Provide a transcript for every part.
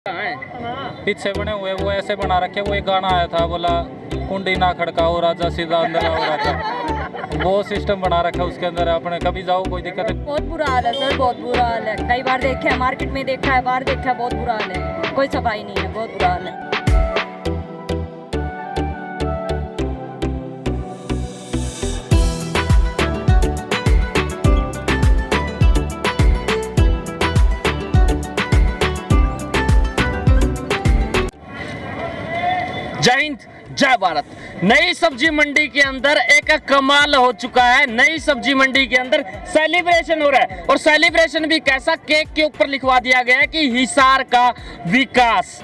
पीछे बने हुए वो ऐसे बना रखे। वो एक गाना आया था, बोला कुंडी ना खड़काओ राजा सीधा अंदर आओ राजा। वो सिस्टम बना रखा है उसके अंदर। अपने कभी जाओ कोई दिक्कत है? बहुत बुरा हाल है सर, बहुत बुरा हाल है। कई बार देखा है, मार्केट में देखा है, बाहर देखा है, बहुत बुरा हाल है। कोई सफाई नहीं है, बहुत बुरा हाल है। जय हिंद, जय भारत। नई सब्जी मंडी के अंदर एक कमाल हो चुका है। नई सब्जी मंडी के अंदर सेलिब्रेशन हो रहा है, और सेलिब्रेशन भी कैसा, केक के ऊपर लिखवा दिया गया है कि हिसार का विकास।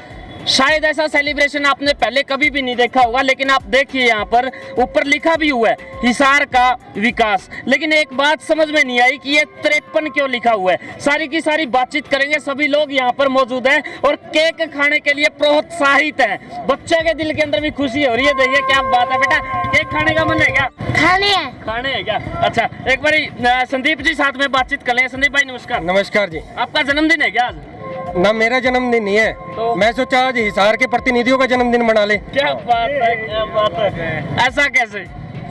शायद ऐसा सेलिब्रेशन आपने पहले कभी भी नहीं देखा होगा, लेकिन आप देखिए यहाँ पर ऊपर लिखा भी हुआ है हिसार का विकास। लेकिन एक बात समझ में नहीं आई कि ये 53 क्यों लिखा हुआ है। सारी की सारी बातचीत करेंगे। सभी लोग यहाँ पर मौजूद हैं और केक खाने के लिए प्रोत्साहित हैं। बच्चे के दिल के अंदर भी खुशी हो रही है। देखिए क्या बात है बेटा, केक खाने का मन है क्या? खाने है क्या? अच्छा, एक बारी संदीप जी साथ में बातचीत कर लें। संदीप भाई नमस्कार। नमस्कार जी। आपका जन्मदिन है क्या आज? ना, मेरा जन्मदिन नहीं है। तो मैं सोचा आज हिसार के प्रतिनिधियों का जन्मदिन मना ले। क्या बात है, क्या बात है। ऐसा कैसे?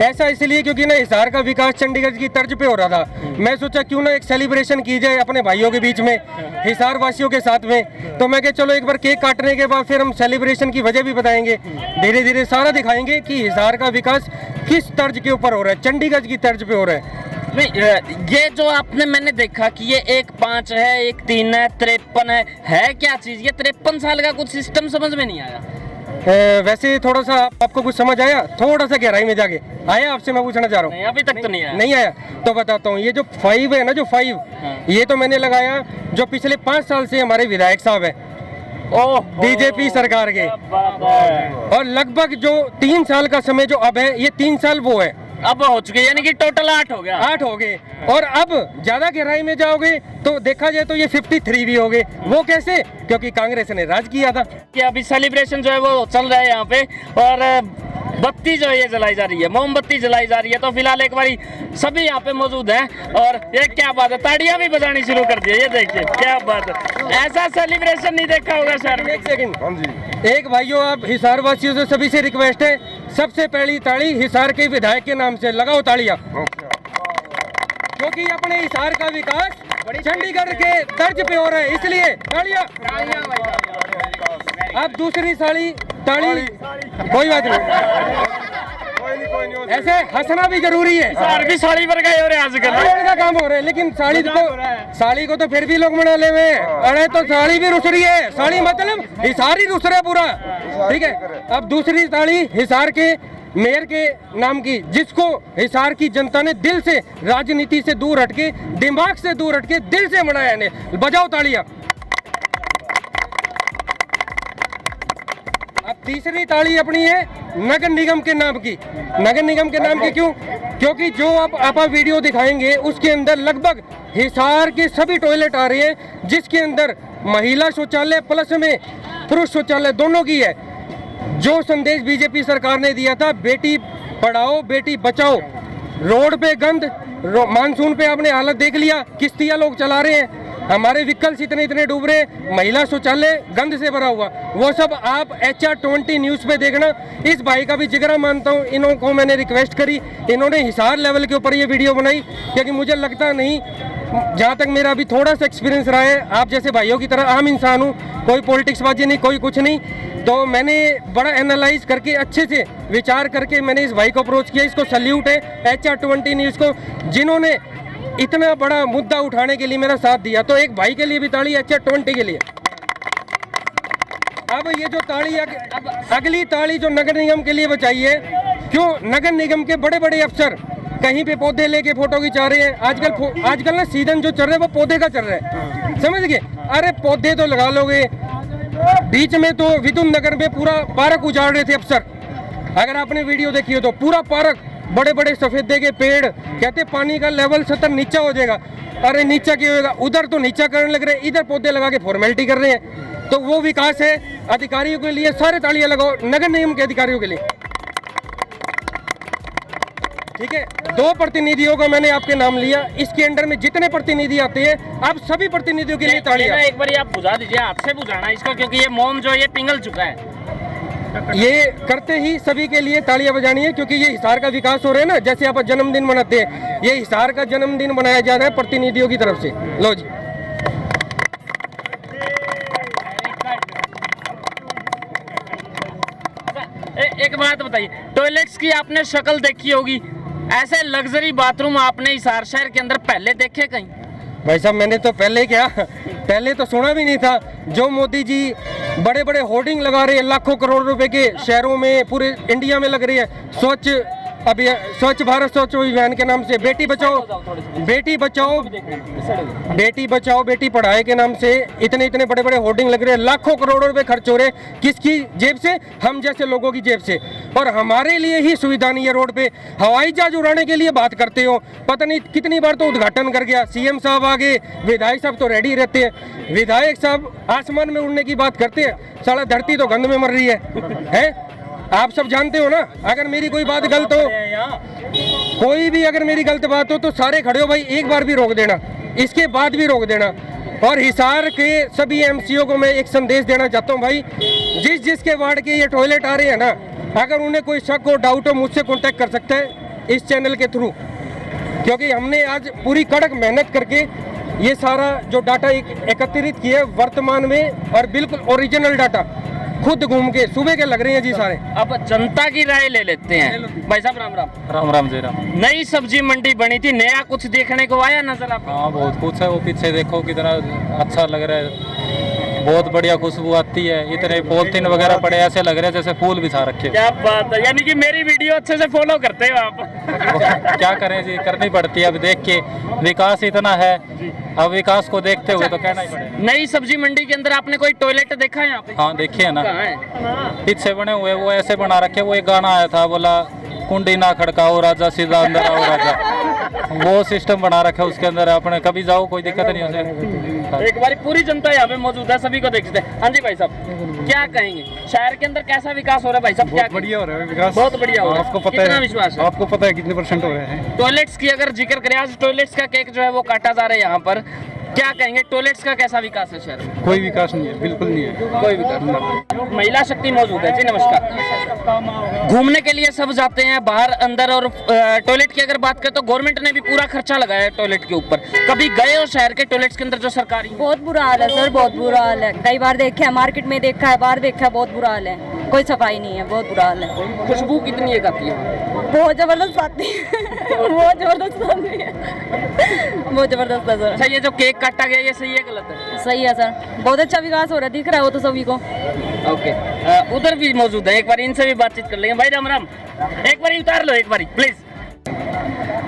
ऐसा इसलिए क्योंकि ना हिसार का विकास चंडीगढ़ की तर्ज पे हो रहा था। मैं सोचा क्यों ना एक सेलिब्रेशन की जाए अपने भाइयों के बीच में, हिसार वासियों के साथ में। तो मैं कहा चलो एक बार केक काटने के बाद फिर हम सेलिब्रेशन की वजह भी बताएंगे। धीरे धीरे सारा दिखाएंगे कि हिसार का विकास किस तर्ज के ऊपर हो रहा है, चंडीगढ़ की तर्ज पे हो रहा है। नहीं, ये जो मैंने देखा कि ये 1-5 है, 1-3 है, 53 है क्या चीज? ये 53 साल का कुछ सिस्टम समझ में नहीं आया। वैसे थोड़ा सा आपको कुछ समझ आया? थोड़ा सा गहराई में जाके आया, आपसे मैं पूछना चाह रहा हूँ। अभी तक तो नहीं आया। नहीं आया तो बताता हूँ। ये जो 5 है ना, जो 5 ये तो मैंने लगाया जो पिछले 5 साल से हमारे विधायक साहब है बीजेपी सरकार के, और लगभग जो 3 साल का समय जो अब है, ये 3 साल वो है अब हो चुके, यानी कि टोटल 8 हो गया। 8 हो गए। और अब ज्यादा गहराई में जाओगे तो देखा जाए तो ये 53 भी हो गए। वो कैसे? क्योंकि कांग्रेस ने राज किया था। कि अभी सेलिब्रेशन जो है वो चल रहा है यहाँ पे, और बत्ती जो है ये जलाई जा रही है, मोमबत्ती जलाई जा रही है। तो फिलहाल एक बारी सभी यहाँ पे मौजूद हैं, और ये क्या बात है, ताड़ियां भी बजानी शुरू कर दी है। ये देखिए क्या बात है, ऐसा सेलिब्रेशन नहीं देखा होगा शहर में। एक सेकंड, एक भाइयों, आप हिसार वासियों से सभी से रिक्वेस्ट है, सबसे पहली ताड़ी हिसार के विधायक के नाम से लगाओ ताड़ियां, क्योंकि अपने हिसार का विकास चंडीगढ़ के तर्ज पे हो रहा है, इसलिए ताड़ियां। अब दूसरी ताड़ी, कोई बात नहीं, ऐसे हंसना भी जरूरी है। भी साड़ी पर गए हो रहे आजकल का काम हो रहा है, लेकिन साड़ी को तो फिर भी लोग मना ले हुए। अरे तो साड़ी भी रुस रही है, साड़ी मतलब हिसार ही रुस रहा है पूरा, ठीक है। अब दूसरी ताड़ी हिसार के मेयर के नाम की, जिसको हिसार की जनता ने दिल से, राजनीति से दूर हटके, दिमाग से दूर हटके दिल से मनाया है। बजाओ ताड़ियां। अब तीसरी ताड़ी अपनी है नगर निगम के नाम की। नगर निगम के नाम की क्यों? क्योंकि जो आप वीडियो दिखाएंगे उसके अंदर लगभग हिसार के सभी टॉयलेट आ रहे हैं, जिसके अंदर महिला शौचालय प्लस में पुरुष शौचालय दोनों की है। जो संदेश बीजेपी सरकार ने दिया था, बेटी पढ़ाओ बेटी बचाओ, रोड पे गंद, मानसून पे आपने हालत देख लिया, किश्तियां लोग चला रहे हैं, हमारे व्हीकल्स इतने डूब रहे, महिला शौचालय गंद से भरा हुआ। वो सब आप HR20 न्यूज़ पे देखना। इस भाई का भी जिगरा मानता हूँ, इनको मैंने रिक्वेस्ट करी, इन्होंने हिसार लेवल के ऊपर ये वीडियो बनाई, क्योंकि मुझे लगता नहीं, जहाँ तक मेरा अभी थोड़ा सा एक्सपीरियंस रहा है, आप जैसे भाइयों की तरह आम इंसान हूँ, कोई पॉलिटिक्स बाजी नहीं, कोई कुछ नहीं। तो मैंने बड़ा एनालाइज करके, अच्छे से विचार करके मैंने इस भाई को अप्रोच किया। इसको सल्यूट है HR20 न्यूज़ को, जिन्होंने इतना बड़ा मुद्दा उठाने के लिए मेरा साथ दिया। तो एक भाई के लिए भी ताड़ी, HR20 के लिए। अब ये जो ताड़ी, अगली ताड़ी जो नगर निगम के लिए बचाई है, क्यों? नगर निगम के बड़े बड़े अफसर कहीं पे पौधे लेके फोटो खिंचा रहे हैं। आजकल ना सीजन जो चल रहा है वो पौधे का चल रहा है, समझ गए? अरे पौधे तो लगा लोगे। बीच में तो विदुन नगर में पूरा पार्क उजाड़ रहे थे अफसर, अगर आपने वीडियो देखी हो तो। पूरा पार्क, बड़े बड़े सफेदे के पेड़, कहते पानी का लेवल 70 नीचा हो जाएगा। अरे नीचा क्यों होगा? उधर तो नीचा करने लग रहे हैं, इधर पौधे लगा के फॉर्मेलिटी कर रहे हैं। तो वो विकास है अधिकारियों के लिए। सारे तालियां लगाओ नगर निगम के अधिकारियों के लिए। ठीक है, 2 प्रतिनिधियों का मैंने आपके नाम लिया, इसके अंडर में जितने प्रतिनिधि आते हैं आप सभी प्रतिनिधियों के लिए तालियां। एक बार आप बुझा दीजिए, हाथ से बुझाना इसको, क्योंकि ये मोम जो ये पिघल चुका है। ये करते ही सभी के लिए तालियां बजानी है, क्योंकि ये हिसार का विकास हो रहा है ना। जैसे आप जन्मदिन मनाते हैं, ये हिसार का जन्मदिन मनाया जा रहा है प्रतिनिधियों की तरफ से। लो जी, एक बात बताइए, टॉयलेट्स की आपने शक्ल देखी होगी, ऐसे लग्जरी बाथरूम आपने हिसार शहर के अंदर पहले देखे कहीं? भाई साहब मैंने तो पहले तो सुना भी नहीं था। जो मोदी जी बड़े बड़े होर्डिंग लगा रहे हैं, लाखों करोड़ रुपए के शहरों में, पूरे इंडिया में लग रही है, स्वच्छ भारत स्वच्छ अभियान के नाम से, बेटी बचाओ बेटी पढ़ाए के नाम से इतने बड़े बड़े होर्डिंग लग रहे हैं, लाखों करोड़ों रुपए खर्च हो रहे हैं। किसकी जेब से? हम जैसे लोगों की जेब से। और हमारे लिए ही सुविधा नहीं है। रोड पे हवाई जहाज उड़ाने के लिए बात करते हो, पता नहीं कितनी बार तो उद्घाटन कर गया, सीएम साहब आगे, विधायक साहब तो रेडी रहते हैं। विधायक साहब आसमान में उड़ने की बात करते हैं, साला धरती तो गंद में मर रही है? आप सब जानते हो ना। अगर मेरी कोई बात गलत हो, कोई भी अगर मेरी गलत बात हो तो सारे खड़े हो भाई, एक बार भी रोक देना, इसके बाद भी रोक देना। और हिसार के सभी एमसीओ को मैं एक संदेश देना चाहता हूँ भाई, जिसके वार्ड के ये टॉयलेट आ रहे हैं ना, अगर उन्हें कोई शक हो, डाउट हो, मुझसे कॉन्टेक्ट कर सकते हैं इस चैनल के थ्रू, क्योंकि हमने आज पूरी कड़क मेहनत करके ये सारा जो डाटा एकत्रित किया वर्तमान में, और बिल्कुल ओरिजिनल डाटा खुद घूम के सुबह के लग रहे हैं जी सारे। अब जनता की राय ले लेते हैं। भाई साहब राम राम। राम राम जी राम। नई सब्जी मंडी बनी थी, नया कुछ देखने को आया नजर आपको? हाँ बहुत कुछ है, वो पीछे देखो कितना अच्छा लग रहा है, बहुत बढ़िया खुशबू आती है। इतने पॉलिथीन वगैरह पड़े, ऐसे लग रहे हैं जैसे फूल बिछा रखे। क्या बात है, यानी कि मेरी वीडियो अच्छे से फॉलो करते हो आप? क्या करें जी, करनी पड़ती है। अब देख के विकास इतना है, अब विकास को देखते हुए तो कहना ही पड़ेगा। नई सब्जी मंडी के अंदर आपने कोई टॉयलेट देखा है यहाँ पे? हाँ देखे है ना, कहाँ है? पीछे बने हुए वो ऐसे बना रखे। वो एक गाना आया था, बोला कुंडी ना खड़काओ राजा, सीधा अंदर आओ राजा, वो सिस्टम बना रखा है उसके अंदर। अपने कभी जाओ, कोई दिक्कत नहीं उसे। एक बार पूरी जनता यहाँ पे मौजूद है, सभी को देखते हैं। हाँ जी भाई साहब, क्या कहेंगे, शहर के अंदर कैसा विकास हो रहा है भाई साहब? क्या बढ़िया हो रहा है विकास, बहुत बढ़िया हो रहा है। आपको पता कितना है, विश्वास है? आपको पता है कितने % हो रहे हैं? टॉयलेट्स की अगर जिक्र करें, आज टॉयलेट्स का केक जो है वो काटा जा रहा है यहाँ पर, क्या कहेंगे, टॉयलेट्स का कैसा विकास है शहर में? कोई विकास नहीं है, बिल्कुल नहीं है कोई विकास नहीं। महिला शक्ति मौजूद है जी, नमस्कार। घूमने के लिए सब जाते हैं बाहर अंदर, और टॉयलेट की अगर बात करें तो गवर्नमेंट ने भी पूरा खर्चा लगाया है टॉयलेट के ऊपर। कभी गए हो शहर के टॉयलेट्स के अंदर जो सरकारी? बहुत बुरा हाल है सर, बहुत बुरा हाल है। कई बार देखे हैं, मार्केट में देखा है, बाहर देखा है, बहुत बुरा हाल है। कोई सफाई नहीं है, बहुत बुरा हाल है। खुशबू कितनी एक आती है? बहुत जबरदस्त आती है, बहुत जबरदस्त आती है, बहुत जबरदस्त है सर। अच्छा, ये जो केक काटा गया ये सही है गलत है? सही है सर, बहुत अच्छा विकास हो रहा है, दिख रहा है वो तो सभी को। ओके, उधर भी मौजूद है, एक बार इनसे भी बातचीत कर लेंगे। भाई राम राम, एक बार उतार लो एक बार प्लीज।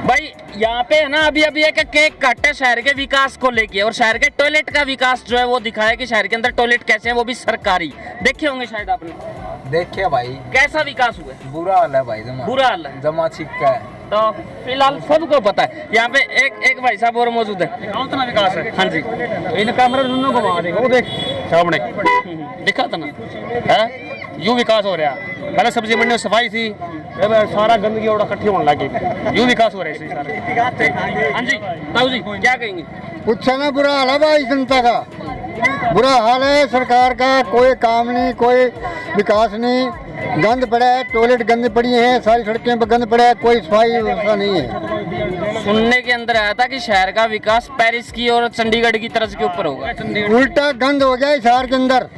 भाई यहाँ पे है ना, अभी एक केक काटे शहर के विकास को लेके, और शहर के टॉयलेट का विकास जो है वो दिखाया कि शहर के अंदर टॉयलेट कैसे हैं, वो भी सरकारी। देखे होंगे शायद आपने। देखिए भाई, कैसा विकास हुआ है? बुरा हाल है भाई, बुरा हाल है, जमा छिक्का है। तो फिलहाल सबको पता है। यहाँ पे एक भाई साहब और मौजूद है। कितना विकास है? हाँ जी, इन कैमरे दोनों को वहाँ देखो, वो देख सामने दिखा था ना है, यूं विकास हो रहा है। पहले सब्जी मंडी में सफाई थी, अब सारा गंदगी और इकट्ठी होने लगी, यूं विकास हो रहा है सारा। हाँ जी ताऊ जी, क्या कहेंगे? कुछ ना, बुरा हाल है भाई, जनता का बुरा हाल है। सरकार का कोई काम नहीं, कोई विकास नहीं, गंद पड़ा है, टॉयलेट गंद पड़ी है, सारी सड़कें पर गंद पड़ा है, कोई सफाई व्यवस्था नहीं है। सुनने के अंदर आया था कि शहर का विकास पेरिस की और चंडीगढ़ की तर्ज के ऊपर होगा। उल्टा गंद हो गया है शहर के अंदर।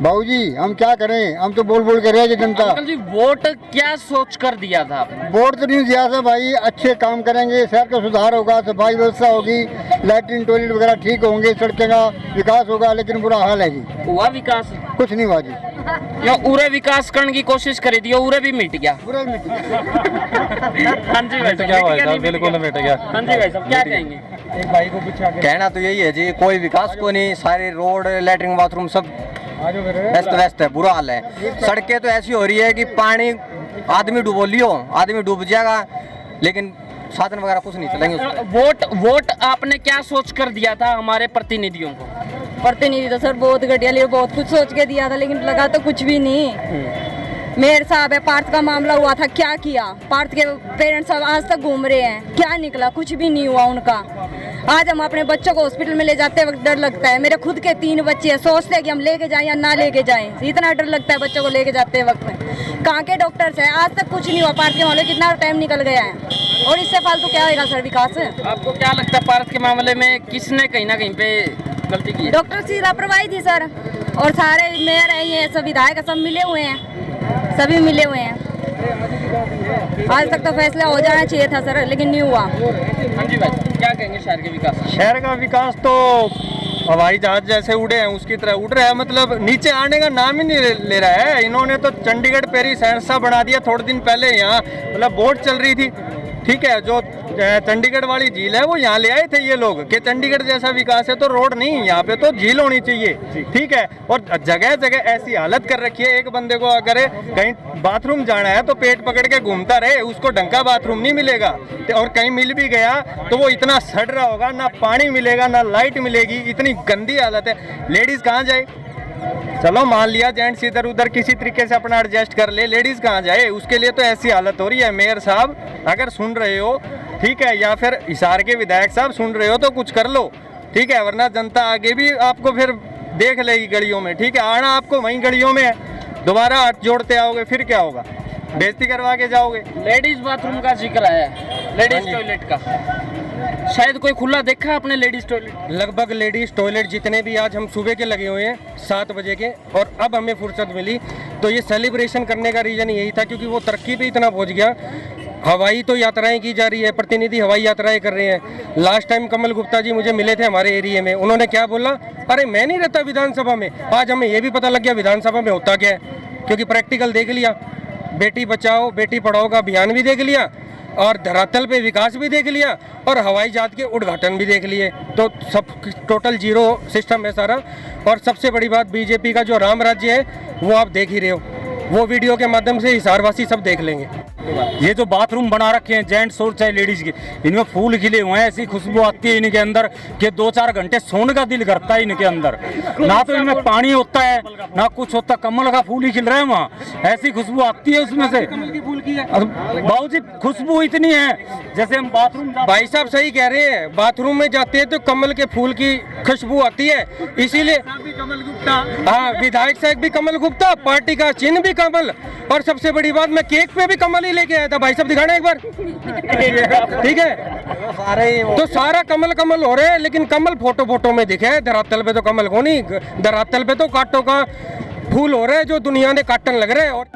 बाबूजी हम क्या करें, हम तो बोल बोल के रह गए जनता। अंकल जी, वोट क्या सोच कर दिया था आपने? वोट तो नहीं दिया था भाई, अच्छे काम करेंगे, शहर का सुधार होगा, सफाई व्यवस्था होगी, लैट्रिन टॉयलेट वगैरह ठीक होंगे, सड़कें का विकास होगा। लेकिन बुरा हाल है जी, हुआ विकास? कुछ नहीं हुआ जी। यो उरे विकास करने की कोशिश करी थी, उरे भी मिट गया। बुरा मिट गया। हाँ जी भाई क्या भाई साहब, बिल्कुल मिट गया। हाँ जी भाई साहब, क्या कहेंगे? कहना तो यही है जी, कोई विकास को नहीं, सारे रोड, लैट्रिन, बाथरूम सब व्यस्त व्यस्त है, बुरा हाल है। सड़कें तो ऐसी हो रही है कि पानी आदमी डूबो लियो, आदमी डूब जाएगा, लेकिन साधन वगैरह कुछ नहीं चलेंगे उसमें। वोट आपने क्या सोच कर दिया था हमारे प्रतिनिधियों को? प्रतिनिधि तो सर बहुत घटिया लिए, बहुत कुछ सोच के दिया था, लेकिन लगा तो कुछ भी नहीं। मेयर साहब है, पार्थ का मामला हुआ था, क्या किया? पार्थ के पेरेंट्स आज तक घूम रहे हैं, क्या निकला? कुछ भी नहीं हुआ उनका। आज हम अपने बच्चों को हॉस्पिटल में ले जाते वक्त डर लगता है। मेरे खुद के 3 बच्चे हैं, सोचते हैं कि हम लेके जाएं या ना लेके जाएं, इतना डर लगता है बच्चों को लेके जाते वक्त। कहाँ के डॉक्टर्स हैं? आज तक कुछ नहीं हुआ। पार्थ के मामले कितना टाइम निकल गया है और इससे फालतू क्या होगा सर विकास? आपको क्या लगता है पार्थ के मामले में किसने कहीं ना कहीं पे गलती की है? डॉक्टर की लापरवाही थी सर, और सारे मेयर हैं, ये सब विधायक सब मिले हुए हैं, सभी मिले हुए हैं। आज तक तो फैसला हो जाना चाहिए था सर, लेकिन नहीं हुआ। हाँ जी भाई, क्या कहेंगे शहर के विकास? शहर का विकास तो हवाई जहाज जैसे उड़े हैं उसकी तरह उड़ रहा है, मतलब नीचे आने का नाम ही नहीं ले रहा है। इन्होंने तो चंडीगढ़ पेरिस ऐसा बना दिया थोड़े दिन पहले। यहाँ मतलब बोट चल रही थी, ठीक है, जो चंडीगढ़ वाली झील है वो यहाँ ले आए थे ये लोग कि चंडीगढ़ जैसा विकास है तो रोड नहीं, यहाँ पे तो झील होनी चाहिए, ठीक है। और जगह जगह ऐसी हालत कर रखी है, एक बंदे को अगर कहीं बाथरूम जाना है तो पेट पकड़ के घूमता रहे, उसको ढंग का बाथरूम नहीं मिलेगा। और कहीं मिल भी गया तो वो इतना सड़ रहा होगा, ना पानी मिलेगा ना लाइट मिलेगी, इतनी गंदी हालत है। लेडीज कहाँ जाए? चलो मान लिया जेंट्स इधर उधर किसी तरीके से अपना एडजस्ट कर ले, लेडीज कहाँ जाए? उसके लिए तो ऐसी हालत हो रही है। मेयर साहब अगर सुन रहे हो, ठीक है, या फिर हिसार के विधायक साहब सुन रहे हो तो कुछ कर लो, ठीक है, वरना जनता आगे भी आपको फिर देख लेगी गलियों में, ठीक है। आना आपको वहीं गलियों में है, दोबारा हाथ जोड़ते आओगे फिर क्या होगा? बेइज्जती करवा के जाओगे। लेडीज बाथरूम का जिक्र है, लेडीज टॉयलेट का, शायद कोई खुला देखा आपने लेडीज टॉयलेट? लगभग लेडीज टॉयलेट जितने भी आज हम सुबह के लगे हुए हैं 7 बजे के, और अब हमें फुर्सत मिली तो ये सेलिब्रेशन करने का रीज़न यही था क्योंकि वो तरक्की पे इतना पहुंच गया। हवाई तो यात्राएं की जा रही है, प्रतिनिधि हवाई यात्राएं कर रहे हैं। लास्ट टाइम कमल गुप्ता जी मुझे मिले थे हमारे एरिया में, उन्होंने क्या बोला, अरे मैं नहीं रहता विधानसभा में। आज हमें ये भी पता लग गया विधानसभा में होता क्या है, क्योंकि प्रैक्टिकल देख लिया, बेटी बचाओ बेटी पढ़ाओ का अभियान भी देख लिया, और धरातल पे विकास भी देख लिया, और हवाई जहाज के उद्घाटन भी देख लिए। तो सब टोटल जीरो सिस्टम है सारा। और सबसे बड़ी बात, बीजेपी का जो राम राज्य है वो आप देख ही रहे हो, वो वीडियो के माध्यम से हिसारवासी सब देख लेंगे। ये जो बाथरूम बना रखे हैं जेंट्स और चाहे लेडीज के, इनमें फूल खिले हुए हैं, ऐसी खुशबू आती है इनके अंदर कि 2-4 घंटे सोने का दिल करता है इनके अंदर। ना तो इनमें पानी होता है ना कुछ होता, कमल का फूल ही खिल रहा है वहाँ, ऐसी खुशबू आती है उसमें से। बाबू जी खुशबू इतनी है जैसे हम बाथरूम, भाई साहब सही कह रहे हैं, बाथरूम में जाते हैं तो कमल के फूल की खुशबू आती है, इसीलिए कमल गुप्ता, हाँ, विधायक साहब भी कमल गुप्ता, पार्टी का चिन्ह भी कमल, और सबसे बड़ी बात मैं केक पे भी कमल ही लेके आया था। भाई साहब दिखाना एक बार, ठीक है। तो सारा कमल कमल हो रहे हैं, लेकिन कमल फोटो में दिखे, धरातल पे तो कमल को नहीं, धरातल पे तो कांटों का फूल हो रहे हैं जो दुनिया ने काटन लग रहे हैं। और